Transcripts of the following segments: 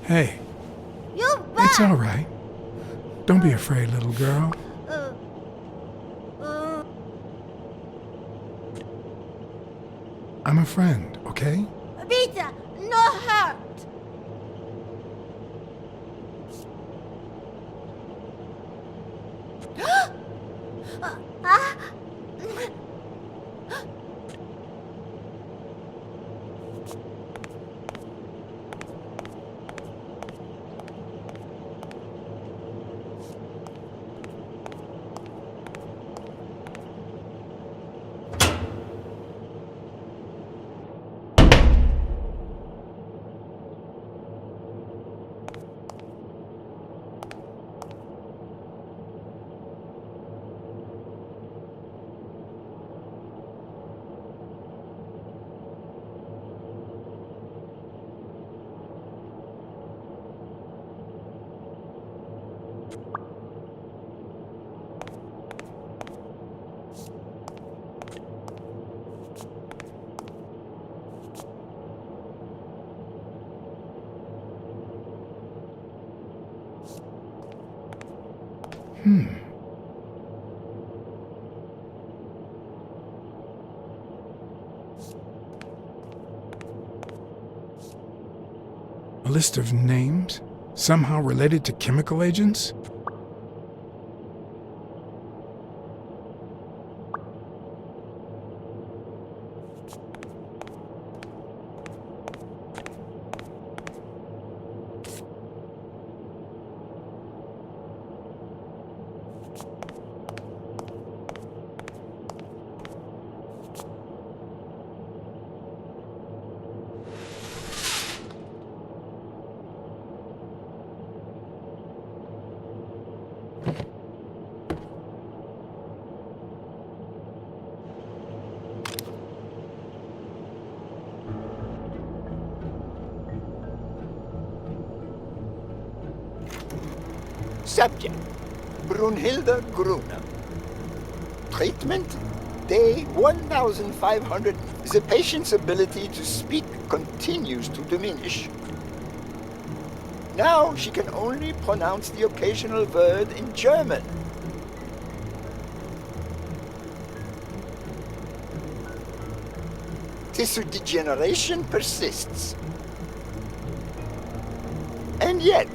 Hey, You it's back! all right. Don't be afraid, little girl. I'm a friend, okay? Peter, no hurt! Ah! A list of names? Somehow related to chemical agents? Subject, Brunhilda Gruner. Treatment, day 1500. The patient's ability to speak continues to diminish. Now she can only pronounce the occasional word in German. Tissue degeneration persists. And yet,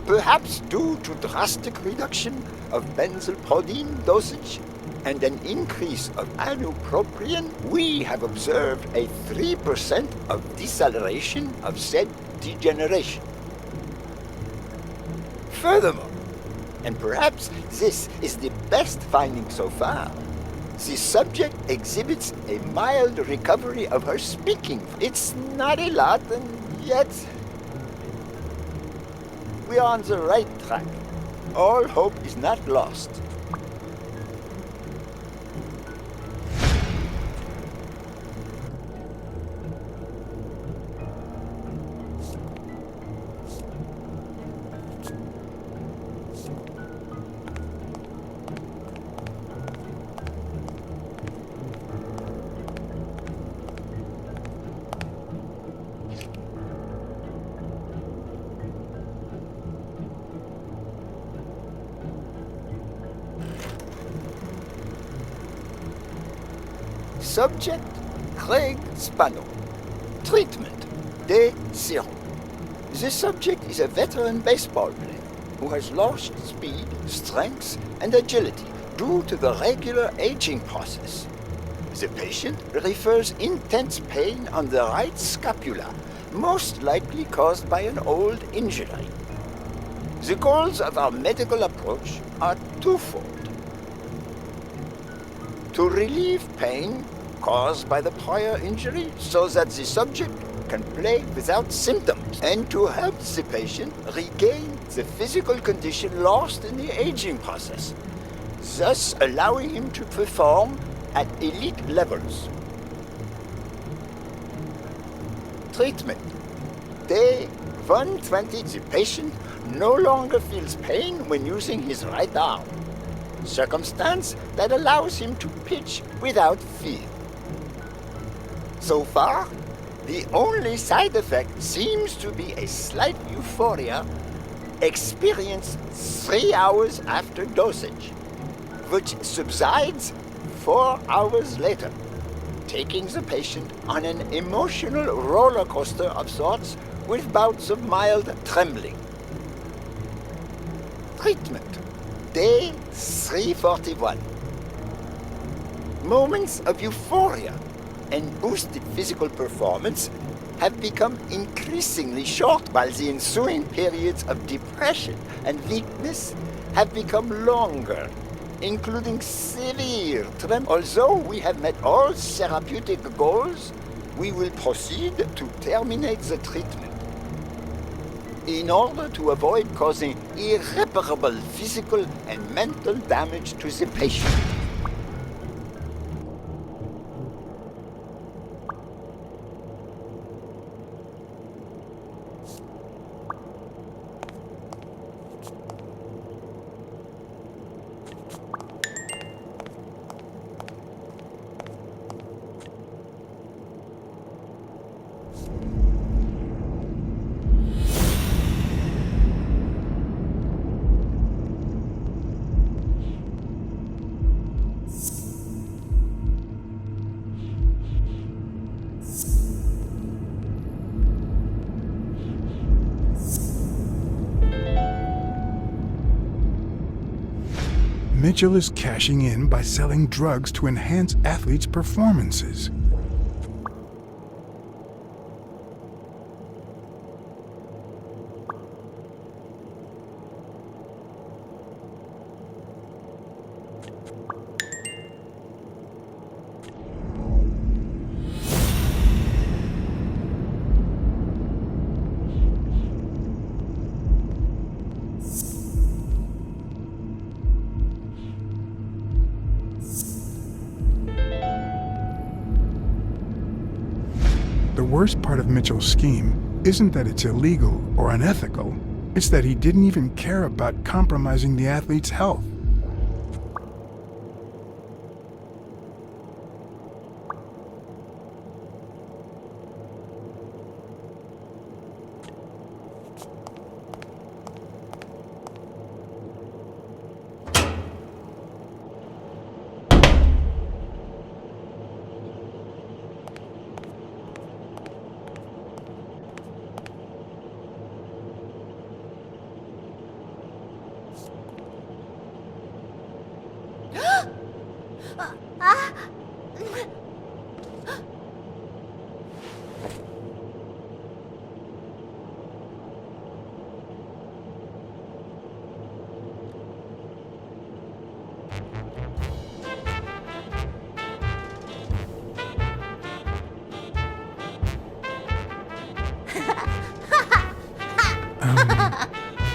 perhaps due to drastic reduction of benzylproline dosage and an increase of ibupropion, we have observed a 3% of deceleration of said degeneration. Furthermore, and perhaps this is the best finding so far, the subject exhibits a mild recovery of her speaking. It's not a lot, and yet we are on the right track. All hope is not lost. Subject, Craig Spano. Treatment, day 0. The subject is a veteran baseball player who has lost speed, strength, and agility due to the regular aging process. The patient refers intense pain on the right scapula, most likely caused by an old injury. The goals of our medical approach are twofold: to relieve pain caused by the prior injury so that the subject can play without symptoms, and to help the patient regain the physical condition lost in the aging process, thus allowing him to perform at elite levels. Treatment. Day 120, the patient no longer feels pain when using his right arm, circumstance that allows him to pitch without fear. So far, The only side effect seems to be a slight euphoria experienced 3 hours after dosage, which subsides 4 hours later, taking the patient on an emotional roller coaster of sorts with bouts of mild trembling. Treatment, day 341. Moments of euphoria and boosted physical performance have become increasingly short, while the ensuing periods of depression and weakness have become longer, including severe tremor. Although we have met all therapeutic goals, we will proceed to terminate the treatment in order to avoid causing irreparable physical and mental damage to the patient. Mitchell is cashing in by selling drugs to enhance athletes' performances. The worst part of Mitchell's scheme isn't that it's illegal or unethical, it's that he didn't even care about compromising the athlete's health.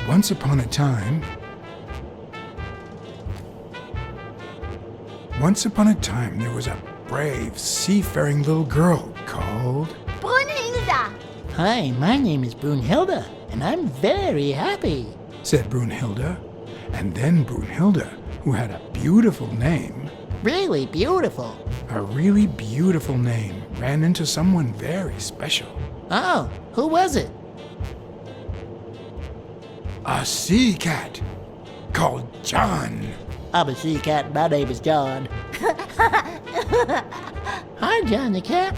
Once upon a time, there was a brave, seafaring little girl called Brunhilda! Hi, my name is Brunhilda, and I'm very happy. said Brunhilda. And then Brunhilda, who had a beautiful name, Really beautiful. a really beautiful name, ran into someone very special. Oh, who was it? A sea cat called John. I'm a sea cat, my name is John. Hi, John the cat.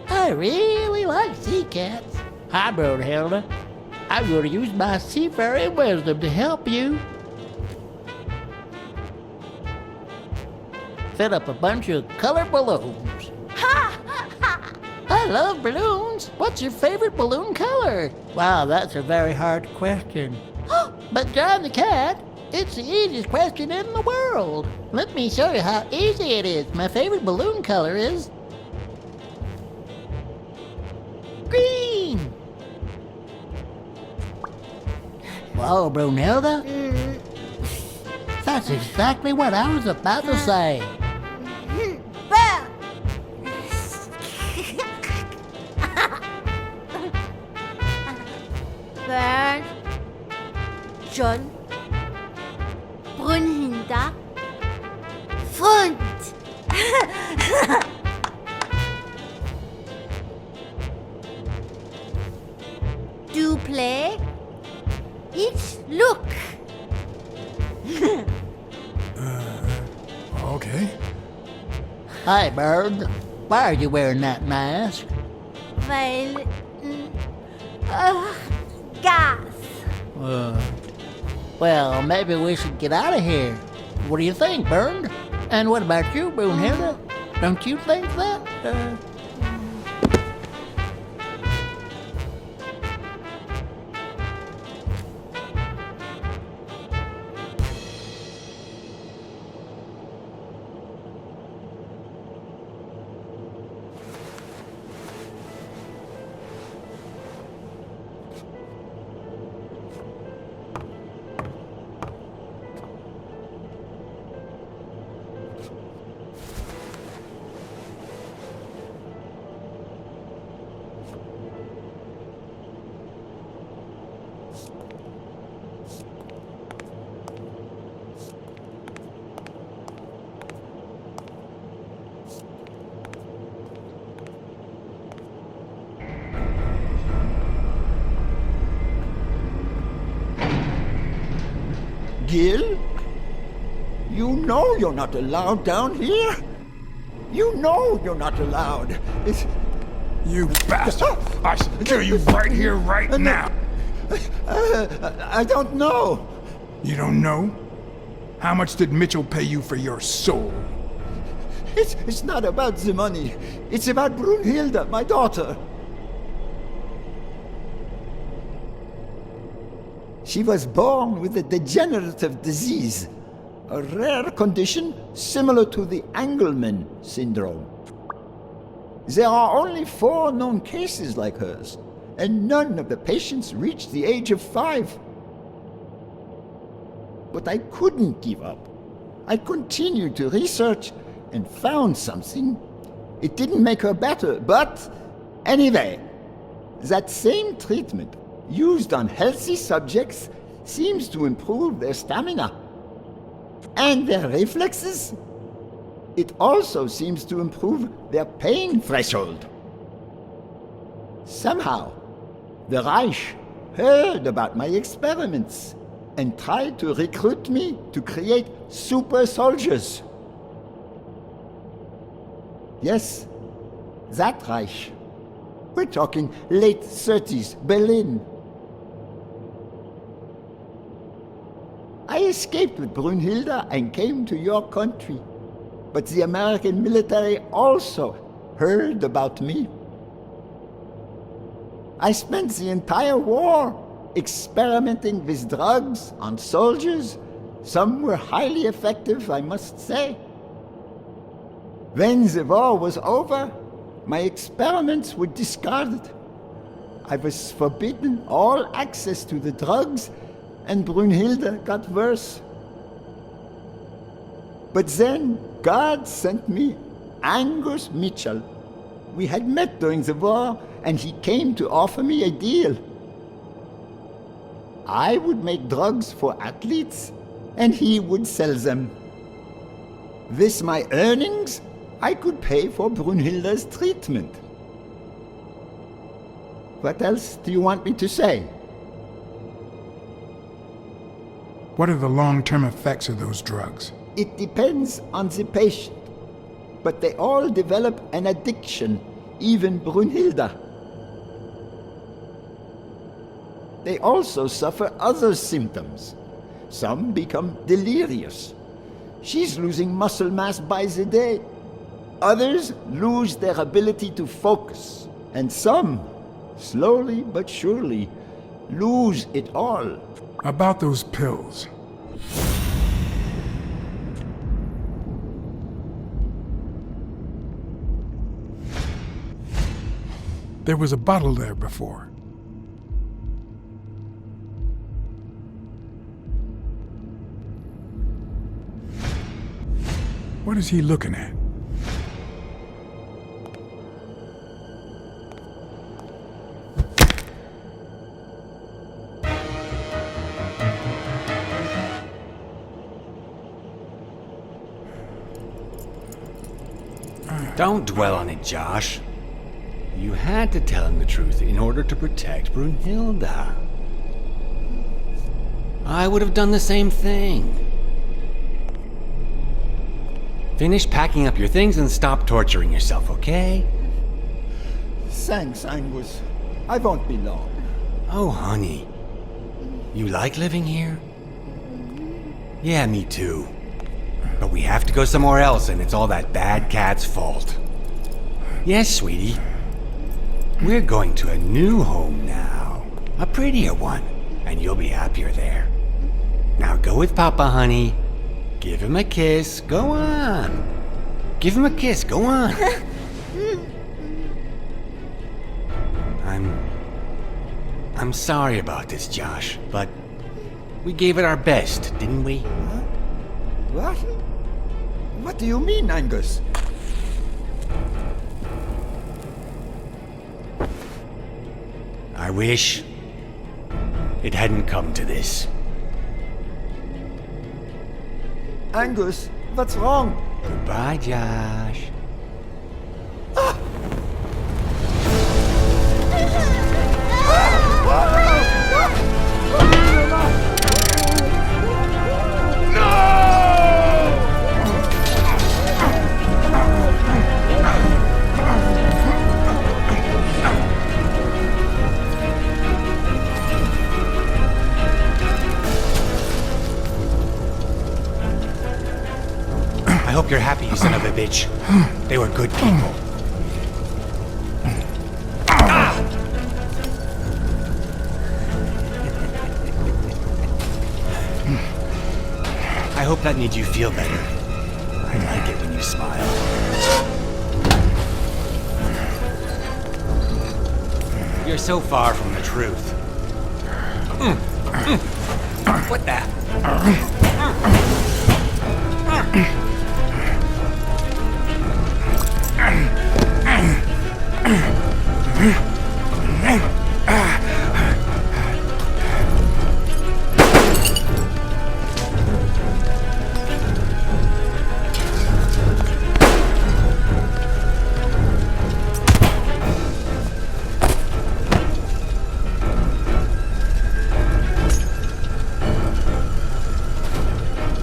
I really like sea cats. Hi, Brunhilda. I'm going to use my seafaring wisdom to help you. Fill up a bunch of colored balloons. I love balloons. What's your favorite balloon color? Wow, that's a very hard question. But John the cat, it's the easiest question in the world. Let me show you how easy it is. My favorite balloon color is green. Whoa, Brunhilda. That's exactly what I was about to say. Well. Bird. John. Brunhilda. Front. play. It's look. Okay. Hi, Bird. Why are you wearing that mask? Well, gas. Well, maybe we should get out of here. What do you think, Bird? And what about you, Brunhilda? Don't you think that? Gil? You know you're not allowed down here. You know you're not allowed. It's... You bastard! I kill you right here, right now! I don't know. You don't know? How much did Mitchell pay you for your soul? It's not about the money. It's about Brunhilda, my daughter. She was born with a degenerative disease, a rare condition similar to the Angelman syndrome. There are only 4 known cases like hers, and none of the patients reached the age of 5. But I couldn't give up. I continued to research and found something. It didn't make her better, but anyway, that same treatment used on healthy subjects seems to improve their stamina and their reflexes. It also seems to improve their pain threshold. Somehow, the Reich heard about my experiments and tried to recruit me to create super soldiers. Yes, that Reich. We're talking late 30s, Berlin. I escaped with Brunhilda and came to your country. But the American military also heard about me. I spent the entire war experimenting with drugs on soldiers. Some were highly effective, I must say. When the war was over, my experiments were discarded. I was forbidden all access to the drugs, and Brunhilda got worse. But then God sent me Angus Mitchell. We had met during the war, and he came to offer me a deal. I would make drugs for athletes, and he would sell them. With my earnings, I could pay for Brunhilda's treatment. What else do you want me to say? What are the long-term effects of those drugs? It depends on the patient, but they all develop an addiction, even Brunhilda. They also suffer other symptoms. Some become delirious. She's losing muscle mass by the day. Others lose their ability to focus. And some, slowly but surely, lose it all. About those pills. There was a bottle there before. What is he looking at? Don't dwell on it, Josh. You had to tell him the truth in order to protect Brunhilda. I would have done the same thing. Finish packing up your things and stop torturing yourself, okay? Thanks, Angus. I won't be long. Oh, honey. You like living here? Yeah, me too. But we have to go somewhere else, and it's all that bad cat's fault. Yes, sweetie. We're going to a new home now. A prettier one, and you'll be happier there. Now go with Papa, honey. Give him a kiss. Go on. Give him a kiss. Go on. I'm sorry about this, Josh, but we gave it our best, didn't we? Huh? What? What do you mean, Angus? I wish it hadn't come to this. Angus, what's wrong? Goodbye, Josh. I hope you're happy, you son of a bitch. They were good people. I hope that made you feel better. I like it when you smile. You're so far from the truth. What the?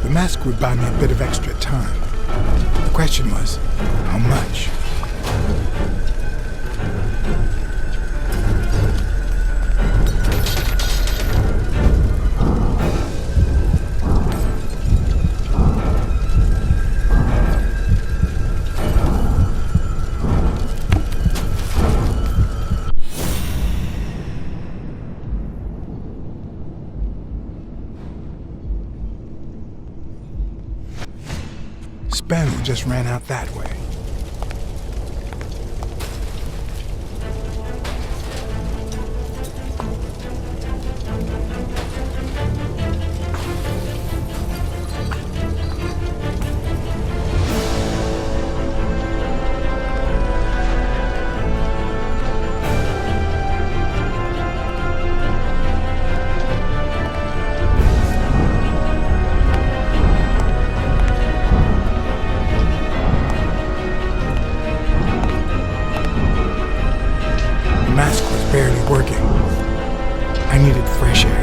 The mask would buy me a bit of extra time. The question was, how much? Spaniel just ran out that way. The mask was barely working. I needed fresh air.